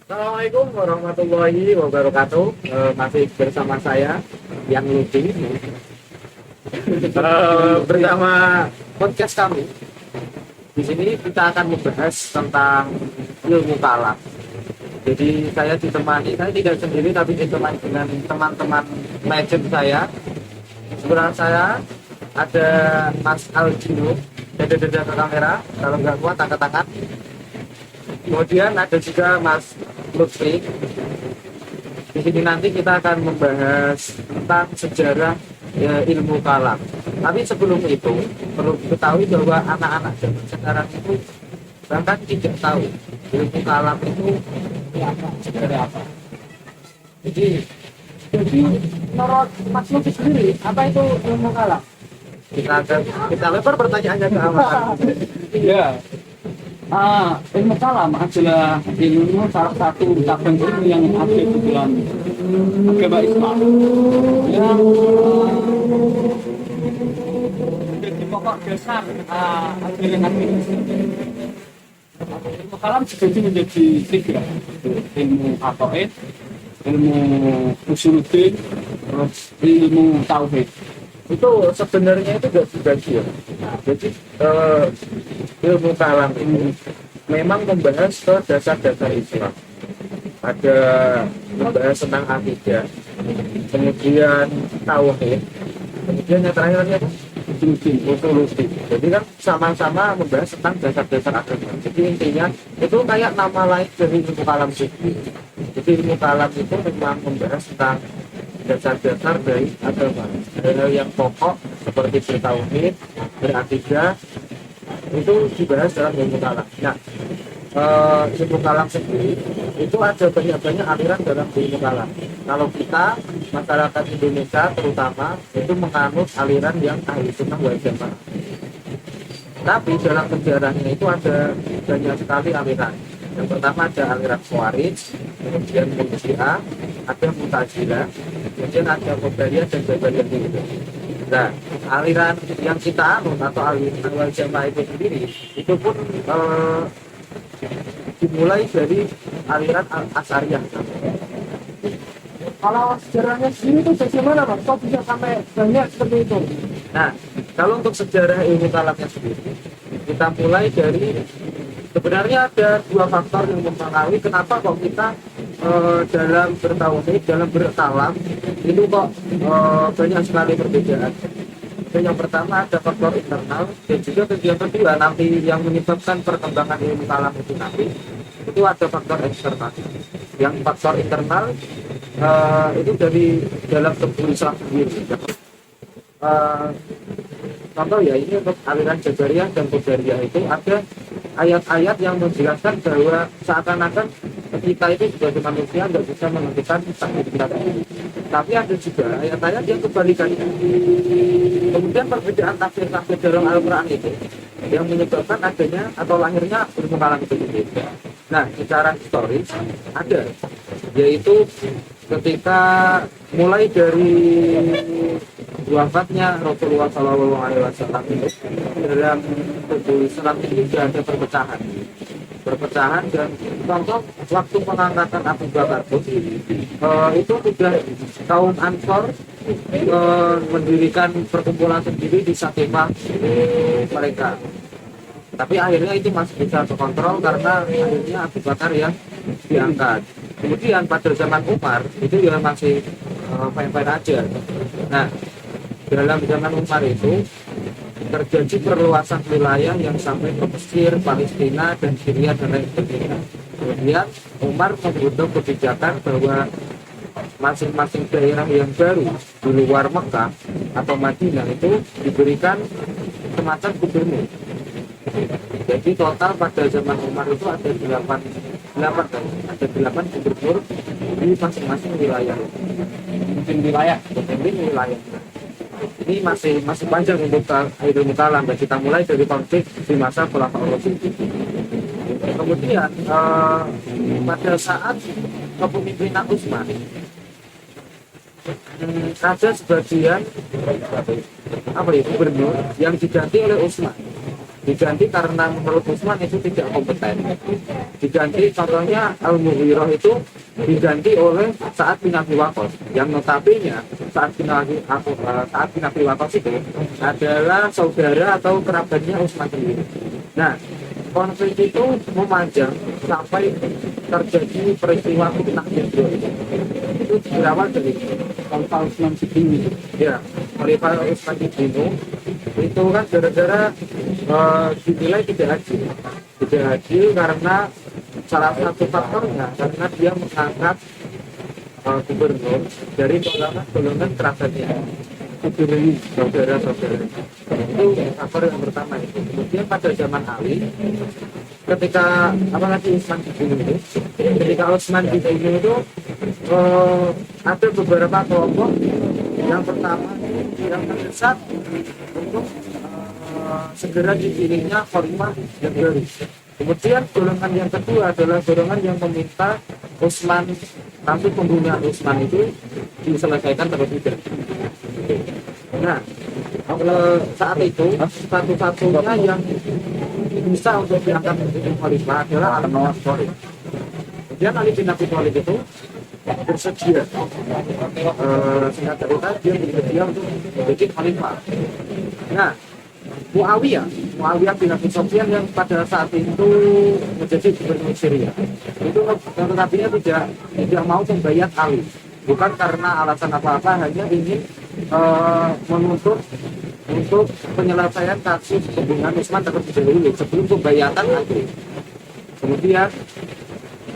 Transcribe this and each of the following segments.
Assalamualaikum warahmatullahi wabarakatuh. Masih bersama saya yang Lutfi bersama podcast kami. Di sini kita akan membahas tentang ilmu kalam. Jadi saya tidak sendiri tapi ditemani dengan teman-teman legend saya. Sebelah saya ada Mas Aljino, dada-dada ke kamera. Kalau nggak kuat angkat tangan. Kemudian ada juga Mas Lutfi. Di sini nanti kita akan membahas tentang sejarah ilmu kalam. Tapi sebelum itu perlu diketahui bahwa anak-anak zaman sekarang itu bahkan tidak tahu ilmu kalam itu apa, sebenarnya apa. Jadi menurut Mas Lutfi sendiri apa itu ilmu kalam? Kita lempar pertanyaannya ke Ahmad. Ya, ilmu kalam adalah ilmu salah satu cabang ilmu yang ada di dalam agama Islam yang menjadi pokok dasar ajaran agama Islam. Ilmu kalam dibagi menjadi tiga, ilmu aqaid, ilmu usuluddin, terus ilmu tauhid. Itu sebenarnya itu tidak dibagi ya. Nah, jadi ilmu kalam ini memang membahas ke dasar-dasar Islam. Ada membahas tentang akidah, kemudian tauhid, kemudian yang terakhirnya usuluddin. Jadi kan sama-sama membahas tentang dasar-dasar agama. Jadi intinya itu kayak nama lain dari ilmu kalam sendiri. Jadi ilmu kalam itu memang membahas tentang dasar-dasar dari agama, hal yang pokok seperti bertauhid, berakidah itu dibahas dalam ilmu kalam. Nah, ilmu kalam sendiri itu ada banyak aliran dalam ilmu kalam. Kalau kita masyarakat Indonesia terutama itu menganut aliran yang ahli sunnah wal jamaah. Tapi dalam sejarahnya itu ada banyak sekali aliran. Yang pertama ada aliran Khawarij, kemudian Murji'ah, ada Mu'tazilah, kemudian ada Qadariyah dan Jabariyah gitu. Nah, aliran yang kita anut atau aliran wal jamaah itu sendiri itu pun dimulai dari aliran Asy'ariyah. Kalau sejarahnya sendiri itu bagaimana, Mas? Kok bisa sampai banyak seperti itu? Nah, kalau untuk sejarah ilmu kalamnya sendiri, kita mulai dari sebenarnya ada dua faktor yang mempengaruhi kenapa kok kita dalam bertauhid, dalam berkalam itu kok banyak sekali perbedaan. Dan yang pertama ada faktor internal dan juga yang kedua nanti yang menyebabkan perkembangan ilmu kalam itu nanti itu ada faktor eksternal. Yang faktor internal itu dari dalam tubuh Islam sendiri. Contoh ya, ini untuk aliran Jabariyah dan Qadariyah itu ada ayat-ayat yang menjelaskan bahwa seakan-akan kita itu sebagai manusia nggak bisa menentukan takdir kita sendiri. Tapi ada juga ayat-ayat yang kebalikannya. Kemudian perbedaan tafsir-tafsir dalam Al-Quran itu yang menyebabkan adanya atau lahirnya ilmu kalam itu sendiri. Nah, secara historis ada, yaitu ketika mulai dari wafatnya Rasulullah SAW itu dalam tubuh Islam ini sudah ada perpecahan dan contoh waktu pengangkatan Abu Bakar pun itu sudah kaum Ansor mendirikan perkumpulan sendiri di Sakifah mereka. Tapi akhirnya itu masih bisa terkontrol karena akhirnya Abu Bakar yang diangkat. Kemudian pada zaman Umar itu ya masih fine-fine aja. Nah, dalam zaman Umar itu terjadi perluasan wilayah yang sampai ke Mesir, Palestina, dan Syria dan lain sebagainya. Kemudian Umar membuat kebijakan bahwa masing-masing daerah yang baru di luar Mekah atau Madinah itu diberikan semacam gubernur. Jadi total pada zaman Umar itu ada 8 gubernur di masing-masing wilayah. Mungkin wilayah. Ini masih panjang untuk ilmu kalam. Kita mulai dari konflik di masa Khulafaur Rasyidin. Kemudian pada saat kepemimpinan Utsman ada sebagian gubernur yang diganti oleh Utsman. diganti karena menurut Utsman itu tidak kompeten. Diganti contohnya Al-Mughirah itu diganti oleh Sa'ad bin Abi Waqqas, yang notabene Sa'ad bin Abi Waqqas itu adalah saudara atau kerabatnya Utsman sendiri. Nah, konflik itu memanjang sampai terjadi peristiwa fitnah Jadrol. Itu berawal dari Khalifah Utsman Siddiq. ya Khalifah Utsman Siddiq itu kan gara-gara dinilai tidak adil karena salah satu faktornya karena dia mengangkat gubernur dari golongan kerabatnya saudara-saudara. Itu faktor yang pertama itu. Kemudian pada zaman Ali, ketika apalagi Utsman dibunuh itu, ketika Utsman dibunuh itu ada beberapa kelompok. Yang pertama yang mendesak untuk segera dipilihnya Khalifah yang baru. Kemudian golongan yang kedua adalah golongan yang meminta Utsman, kasus pembunuhan Utsman itu diselesaikan terlebih dahulu. Nah, saat itu satu-satunya yang bisa untuk diangkat menjadi khalifah adalah Ali bin Abi Thalib. Kemudian Ali bin Abi Thalib itu bersedia, singkat cerita dia bersedia untuk menjadi khalifah. Nah, Muawiyah bin Abi Sufyan yang pada saat itu menjadi gubernur Syria itu tetapinya tidak mau membayar Ali, bukan karena alasan apa-apa, hanya ingin menuntut untuk penyelesaian kasus pembunuhan Utsman terlebih dahulu sebelum pembayatan Ali. Kemudian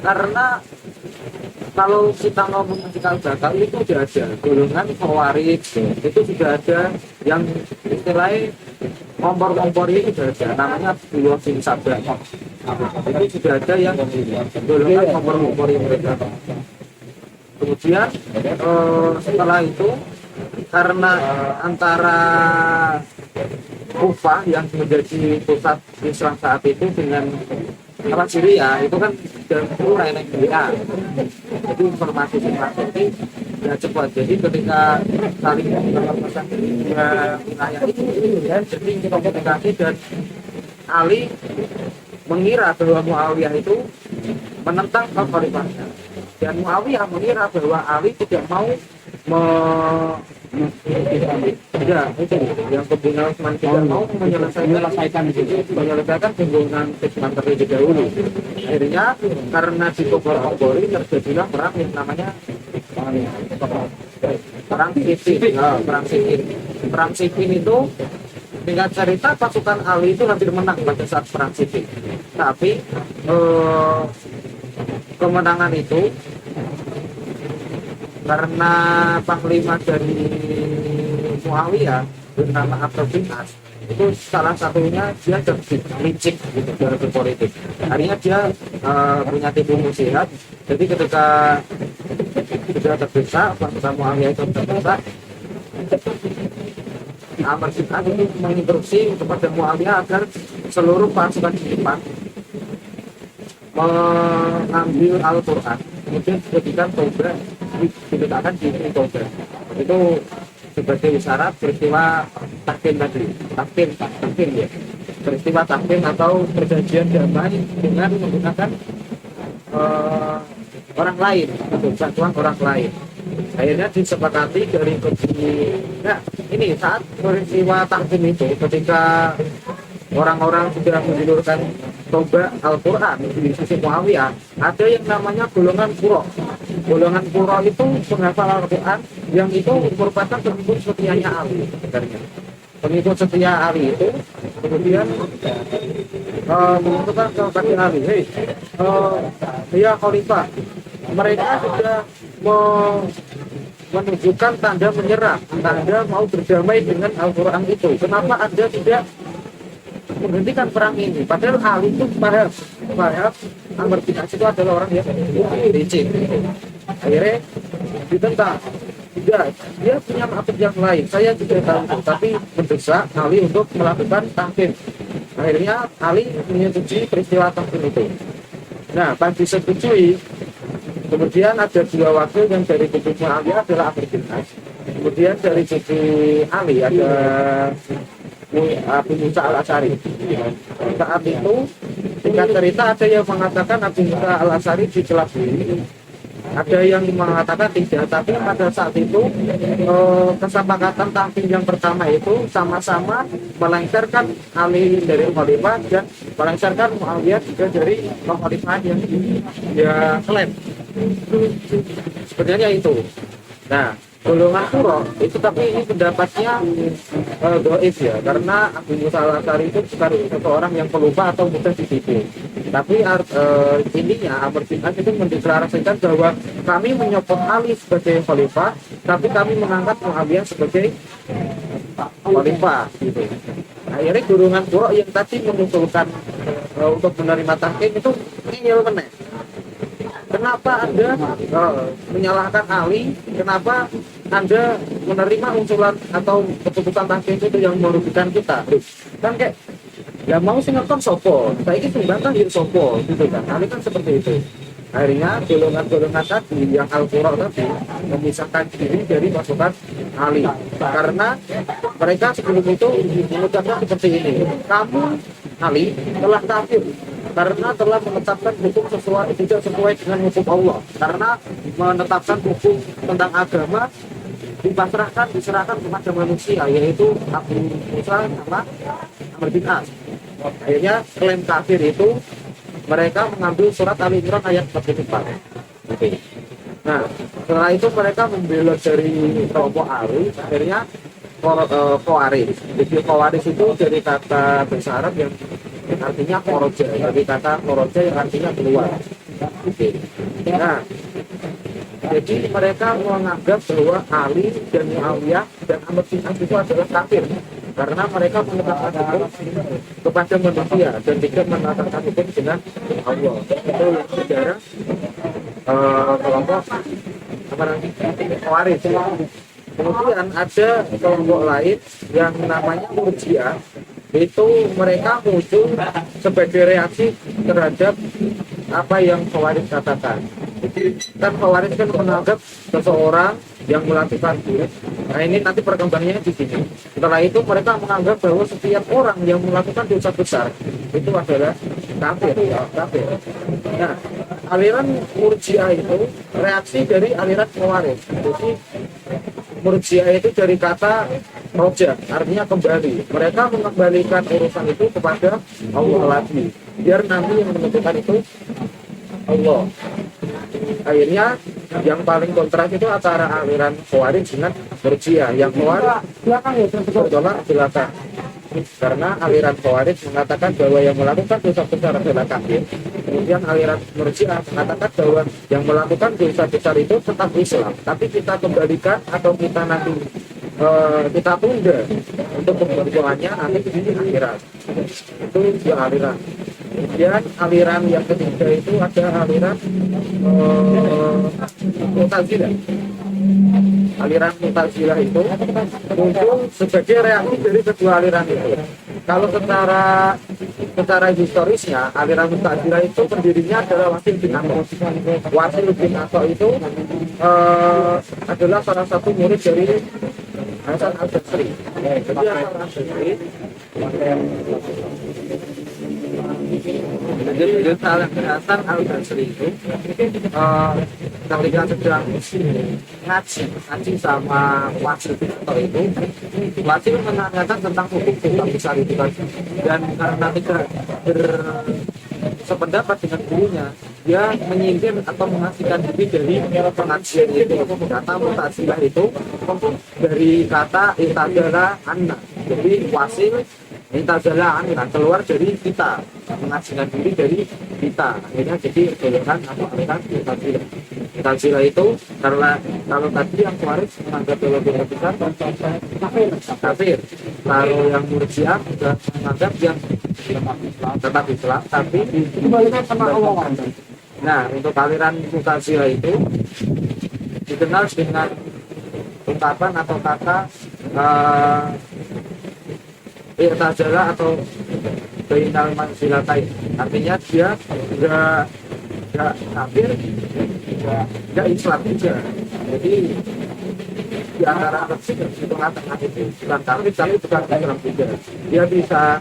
karena kalau kita ngomong cikal bakal itu sudah ada golongan Khawarij, itu sudah ada yang istilahnya kompor-kompor itu sudah ada, namanya Abdullah bin Sabah. Itu sudah ada yang golongan kompor-kompor yang mereka. Kemudian setelah itu karena antara Kufah yang menjadi pusat Islam saat itu dengan Syria itu kan dan mulai naik WA. Jadi informasi ini ya cepat. Jadi ketika saling berpesan dua wilayah itu dan jadi komunikasi, dan Ali mengira bahwa Muawiyah itu menentang khalifahnya, dan Muawiyah mengira bahwa Ali tidak mau itu yang pembunuhan Utsman tidak mau menyelesaikan pembunuhan Utsman terlebih dahulu. Akhirnya karena dikompor-kompori terjadilah perang yang namanya perang Siffin. Perang Siffin itu singkat cerita pasukan Ali itu hampir menang pada saat perang Siffin. Tapi kemenangan itu karena panglima dari Muawiyah bernama Abdul bin As, itu salah satunya dia licik gitu dalam berpolitik. Akhirnya dia punya tipu muslihat. Jadi ketika sudah terdesak, pasukan Muawiyah itu terdesak, Amr bin As itu menginstruksi kepada Muawiyah agar seluruh pasukan di depan mengambil Al-Quran, kemudian dijadikan tobat, diletakkan di tobat. Itu sebagai isyarat peristiwa takfir tadi, takfir ya, peristiwa takfir atau perjanjian damai dengan menggunakan orang lain, untuk bantuan orang lain. Akhirnya disepakati dari nah ini saat peristiwa takfir itu, ketika orang-orang sudah menjulurkan toba Al-Quran di sisi Muawiyah, ada yang namanya golongan Qura. Golongan Qura itu penghafal Al-Quran yang itu merupakan pengikut setianya Ali sebenarnya. Pengikut setia Ali itu kemudian mengumpulkan kepada Ali, ya Khalifah, mereka sudah menunjukkan tanda menyerah, tanda mau berdamai dengan Al-Quran itu. Kenapa Anda tidak menghentikan perang ini? Padahal Ali itu paham Amr bin As itu adalah orang yang licik. Akhirnya ditentang. Tidak, dia punya maksud yang lain, saya juga tahu, tapi mendesak Ali untuk melakukan takfir. Akhirnya Ali menyetujui peristiwa takfir itu. Nah, pas disetujui, kemudian ada dua wakil yang dari kubu Muawiyah adalah Amr bin As. Kemudian dari kubu Ali ada Abu Musa al-Asy'ari. Saat itu singkat cerita ada yang mengatakan Abu Musa al-Asy'ari dicelabui, ada yang mengatakan tidak, tapi pada saat itu kesepakatan tahkim yang pertama itu sama-sama melengsarkan Ali dari khalifah dan melengsarkan Muawiyah juga dari kekhalifahan yang dia klaim. Sebenarnya itu. Nah, golongan Qura itu, tapi ini pendapatnya doif ya, karena Abu Musa al-Asy'ari itu bukan seseorang yang pelupa atau mudah ditipu. Tapi intinya Amr bin As itu mendeklarasikan bahwa kami menyokong Ali sebagai khalifah, tapi kami mengangkat Muawiyah sebagai khalifah gitu. Akhirnya golongan Qura yang tadi mengusulkan untuk menerima tahkim itu ngeyel meneh. Kenapa Anda menyalahkan Ali? Kenapa Anda menerima usulan atau keputusan tahkim itu yang merugikan kita? Kan kayak ya mau sing ngekon sopo, saya ini bantah di sopo gitu kan. Ali kan seperti itu. Akhirnya golongan-golongan tadi yang Al-Qura tadi memisahkan diri dari pasukan Ali, karena mereka sebelum itu mengucapkan seperti ini, kamu Ali telah kafir karena telah menetapkan hukum tidak sesuai dengan hukum Allah, karena menetapkan hukum tentang agama diserahkan kepada manusia, yaitu Abu Musa sama Amr bin As. Akhirnya klaim kafir itu mereka mengambil surat Ali Imran ayat 44. Oke. Nah, setelah itu mereka membela dari kelompok Ali, akhirnya Khawarij. Jadi Khawarij itu dari kata bahasa Arab yang artinya khoroja, dari kata khoroja yang artinya keluar. Oke. Nah, jadi mereka menganggap bahwa Ali dan Muawiyah dan Amr bin As itu adalah kafir karena mereka menetapkan hukum kepada manusia dan tidak menetapkan hukum dengan Allah. Itu yang sejarah kelompok Khawarij. Kemudian ada kelompok lain yang namanya Murji'ah. Itu mereka muncul sebagai reaksi terhadap apa yang Khawarij katakan. Jadi kan Khawarij kan menganggap seseorang yang melakukan syirik. Nah, ini nanti perkembangannya di sini. Setelah itu mereka menganggap bahwa setiap orang yang melakukan dosa besar itu adalah kafir. Nah, aliran Murji'ah itu reaksi dari aliran Khawarij. Jadi Murji'ah itu dari kata roja, artinya kembali. Mereka mengembalikan urusan itu kepada Allah lagi, biar nanti yang menentukan itu Allah. Akhirnya yang paling kontras itu antara aliran Khawarij dengan Murji'ah. Yang Khawarij bertolak belakang, karena aliran Khawarij mengatakan bahwa yang melakukan dosa besar adalah kafir. Kemudian aliran Murji'ah mengatakan bahwa yang melakukan dosa besar itu tetap Islam, tapi kita kembalikan atau kita nanti kita tunda untuk pemberjuangannya nanti di akhirat. Itu dua aliran. Kemudian aliran yang ketiga itu ada aliran Mu'tazilah. Aliran Mu'tazilah itu muncul sebagai reaksi dari kedua aliran itu. Kalau secara historisnya, aliran Mu'tazilah itu pendirinya adalah Wasil bin Atha. Wasil bin Atha itu adalah salah satu murid dari Hasan al-Basri. Jadi Hasan al-Basri itu ketika sedang ngaji sama Wasil bin Atha itu, Wasil menanyakan tentang hukum dosa besar itu kan, dan karena tidak sependapat dengan gurunya, dia menyingkir atau mengasihkan diri dari pengajian itu. Kata Mu'tazilah itu dari kata intazala anna, jadi Wasil intazala anna, keluar dari kita, mengasihkan diri dari kita. Akhirnya jadi golongan atau aliran Mu'tazilah. Mu'tazilah itu karena kalau tadi yang Khawarij menganggap bahwa dosa besar kafir, kalau yang Murji'ah sudah menganggap yang tetap Islam tapi dibalikan sama Allah. Nah, untuk aliran Mu'tazilah itu dikenal dengan ungkapan atau kata i'tazala atau bainal manzilatain. Artinya dia enggak kafir, enggak Islam juga. Jadi di antara kecil dan di tengah-tengah itu bukan kafir tapi bukan Islam juga. Dia bisa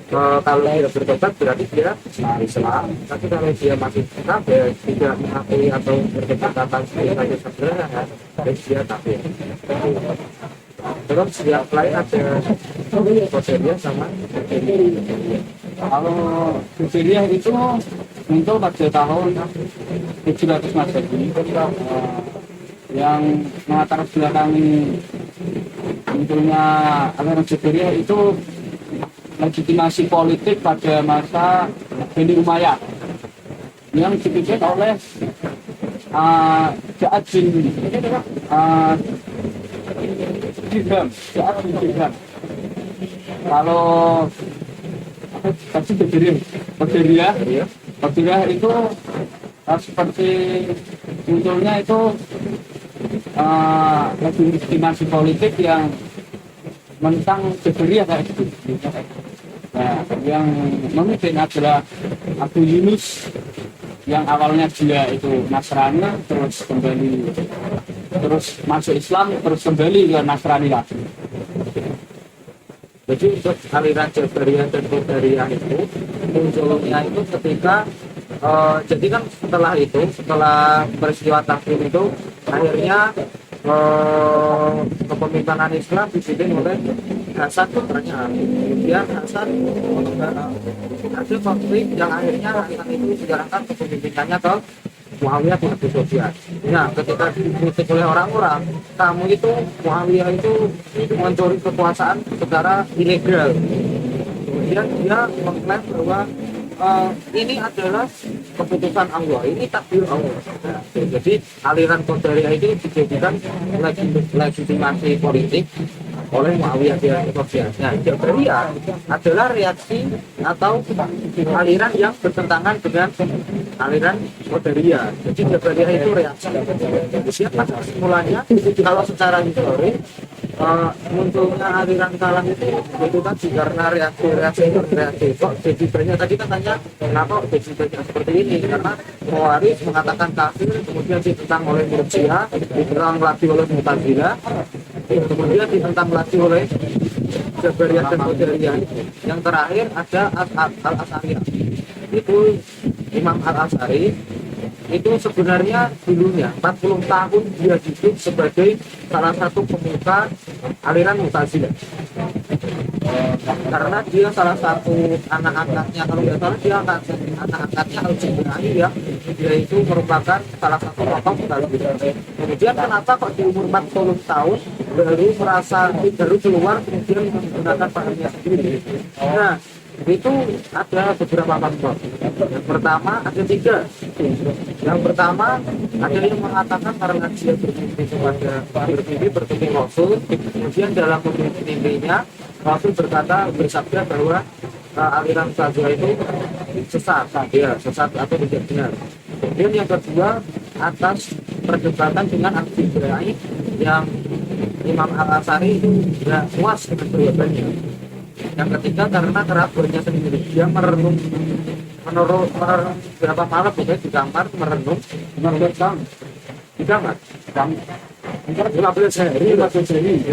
kalau dia bertobat berarti dia Islam, tapi kalau dia masih kafir, tidak mengakui atau berkata sebagai sebenarnya, jadi dia kafir. Terus yang lain ada Qadariyah sama Kalau Qadariyah itu muncul pada tahun 700 Masehi, yang melatar belakangi munculnya aliran Qadariyah itu legitimasi politik pada masa Bani Umayyah yang dipimpin oleh Ja'ad bin Dirham. Kalau tadi Qadariyah itu seperti munculnya itu legitimasi politik yang menentang Qadariyah kayak gitu. Nah, yang memimpin adalah Abu Yunus yang awalnya dia itu Nasrani, terus masuk Islam, terus kembali ke Nasrani lagi. Jadi untuk aliran Jabariyah dan Qadariyah itu munculnya itu ketika jadi kan setelah peristiwa Takfir itu akhirnya kepemimpinan Islam dipimpin oleh Hasan putranya. Kemudian Hasan ada konflik yang akhirnya Hasan itu dijalankan kepemimpinannya ke Muawiyah bin Abi Sufyan. Nah, ketika dikritik oleh orang-orang, kamu itu Muawiyah itu mencuri kekuasaan secara ilegal. Kemudian dia mengklaim bahwa ini adalah keputusan Allah, ini takdir Allah. Nah, jadi aliran Qadariyah itu dijadikan legitimasi politik oleh Muawiyah bin Abi Sufyan. Nah, Jabariyah adalah reaksi atau aliran yang bertentangan dengan aliran Qadariyah. Jadi Jabariyah itu reaksi. Jadi pada kesimpulannya kalau secara historis munculnya aliran kalam itu tadi karena reaksi kok jadi banyak tadi katanya kenapa jadi banyak seperti ini karena Khawarij mengatakan kafir kemudian ditentang oleh Murji'ah ditentang lagi oleh Mu'tazilah kemudian ditentang lagi oleh Jabariyah dan Qadariyah. Yang terakhir ada Al-As'ariyah. Itu Imam Al-As'ari itu sebenarnya dulunya 40 tahun dia hidup sebagai salah satu pemuka aliran Mu'tazilah. Karena dia salah satu anak angkatnya, kalau nggak salah dia anak angkatnya Al-Jubrani ya, dia itu merupakan salah satu tokoh Mu'tazilah. Kemudian kenapa kok di umur 40 tahun baru keluar kemudian menggunakan pahamnya sendiri. Nah, itu ada beberapa faktor. Yang pertama ada 3. Yang pertama ada yang mengatakan karena dia bermimpi Rasul, kemudian dalam mimpinya Rasul bersabda bahwa aliran Qadariyah itu sesat atau tidak benar. Kemudian yang kedua atas perdebatan dengan Abu Ibrahim yang Imam Al-As'ari tidak puas dengan jawabannya. Yang ketiga karena keraguannya sendiri, dia merenung berapa malam di kamar merenung 15 tahun di kamar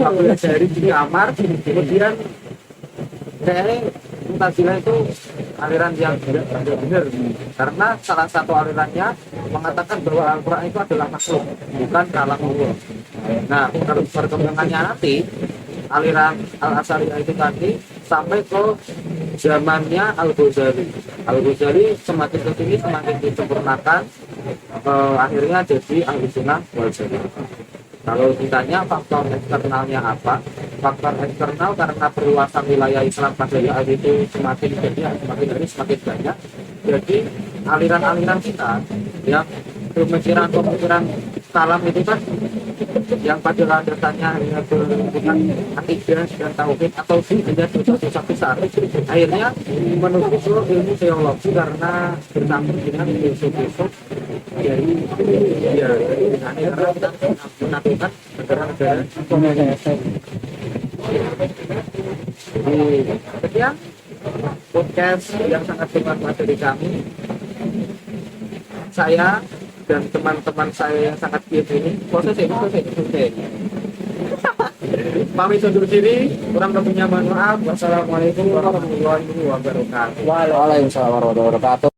15 hari di kamar. Kemudian Mu'tazilah itu aliran yang tidak benar karena salah satu alirannya mengatakan bahwa Al-Quran itu adalah makhluk bukan kalam Allah. Nah, kalau perkembangannya nanti aliran Al-As'ariyah itu tadi sampai ke zamannya Al-Ghazali. Al-Ghazali semakin kesini semakin disempurnakan, akhirnya jadi Ahlussunnah wal Jamaah. Kalau ditanya faktor eksternalnya apa? Faktor eksternal karena perluasan wilayah Islam pada saat itu semakin semakin banyak. Jadi aliran-aliran kita yang pemikiran kalam itu kan yang pada landasannya hanya berhubungan akidah dan tauhid atau hanya dosa-dosa besar, akhirnya menuju ke ilmu teologi karena bercampur dengan filsuf dari karena kita menaklukkan negara-negara. Sekian podcast yang sangat bermanfaat dari kami. Saya dan teman-teman saya yang sangat giat ini, proses Pamit undur diri, kurang lebihnya mohon maaf. Wassalamualaikum warahmatullahi wabarakatuh. Waalaikumsalam warahmatullahi wabarakatuh.